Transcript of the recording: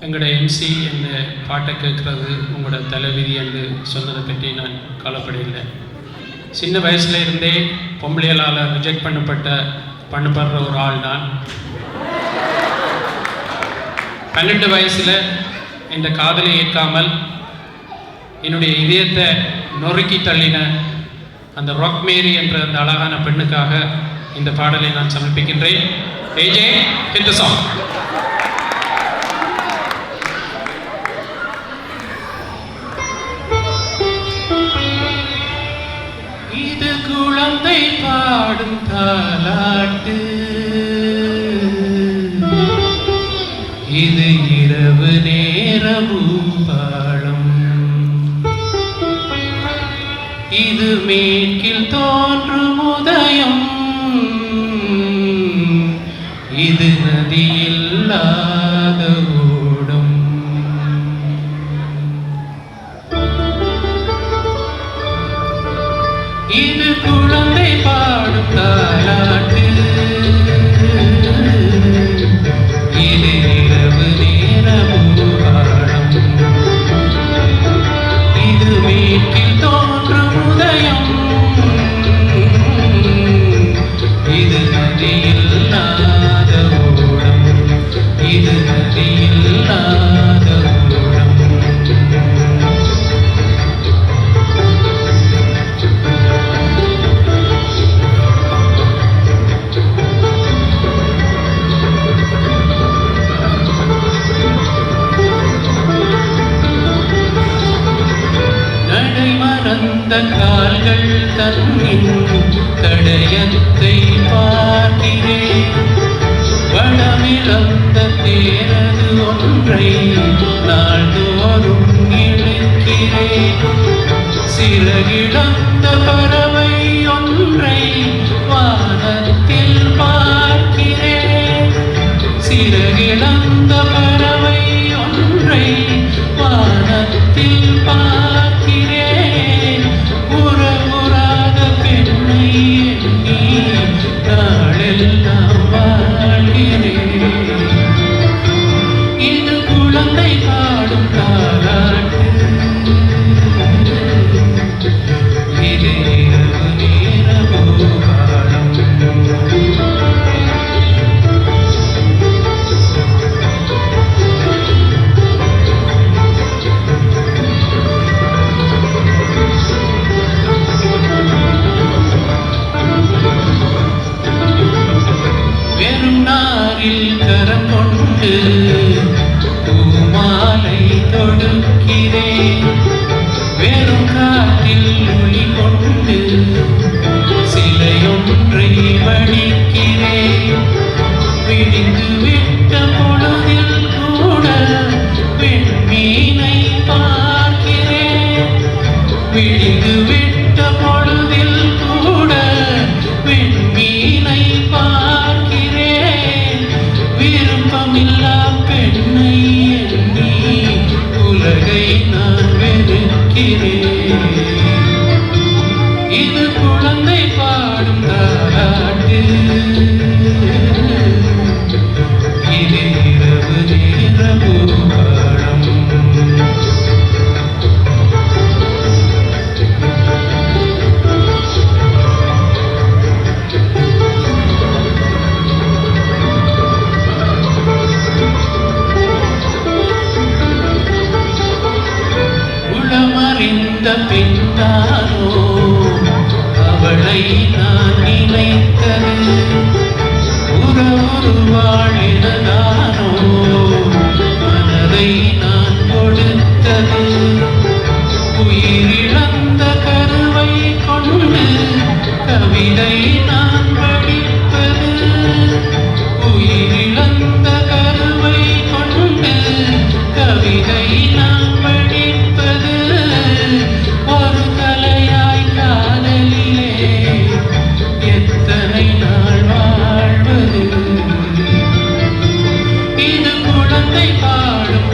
எங்களோட எம்சி என்ற பாட்டை கேட்குறது உங்களோட தலைவிதி என்று சொன்னதை பற்றி நான் கவலைப்படையில்லை. சின்ன வயசுல இருந்தே பொம்பளைகளால் ரிஜெக்ட் பண்ணப்படுற ஒரு ஆள் நான். 12 வயசில் இந்த காதலை ஏற்காமல் என்னுடைய இதயத்தை நொறுக்கி தள்ளின அந்த ராக் மேரி என்ற அந்த அழகான பெண்ணுக்காக இந்த பாடலை நான் சமர்ப்பிக்கின்றேன். AJ hit the song. இது குழந்தை பாடும் தாலாட்டு, இது இரவு நேர பூபாலம், இது மேற்கில் தோன்றும் உதயம், இது நதியில்லாத ஓடம். இது குழந்தை பாடும் தாலாட்டு, இது இரவு நேர பூபாலம், இது மேற்கில் தோன்றும் உதயம், இது நதியில்லாத ஓடம், இது நதியில்லாத ஓடம். மறந்த கால்கள் தன்னின் தடயத்தை பார்க்கிறேன், வளமிழந்த தேரது ஒன்றை நாள்தோறும் இழுக்கிறேன், சிறகிழந்த பறவை ஒன்றை வானத்தில் பார்க்கிறேன், சிறகிழந்த பறவை ஒன்றை வானத்தில் பார்க்கிறேன், உறவுறாத பெண்ணை எண்ணி நாளெல்லாம் வாழ்கிறேன். இது குழந்தை பாடும் தாலாட்டு, இது இரவு நேர பூபாலம். வெறும் நாரில் கரம் கொண்டு பூமாலை தொடுக்கிறேன், வெறும் காற்றில் ஒளி கொண்டு சிலையொன்றை வடிக்கிறேன், விடிந்து விட்ட பொழுதில் கூட பெண்மீனை பார்க்கிறேன், விடிந்து விட்ட பொழுதில் கூட பெண்மீனை பார்க்கிறேன், விருப்பமில்லா பெண்ணை எண்ணி உலகை நான் வெறுக்கிறேன். இது குழந்தை பாடும் தாலாட்டு, இது இரவு நேர பூபாலம். உளமறிந்த பின்தானோ அவளை நான் நினைத்தது, உறவாழினதானோ மனதை நான் கொடுத்தது, உயிரிழந்த கருவை கொண்டு கவிதை நான் படிப்பது, உயிரிழந்த கருவை கொண்டு கவிதை நான் படிப்பது, ஒரு தலையாய் காதலிலே எத்தனை நாள் வாழ்வது. இது குழந்தை பாடும்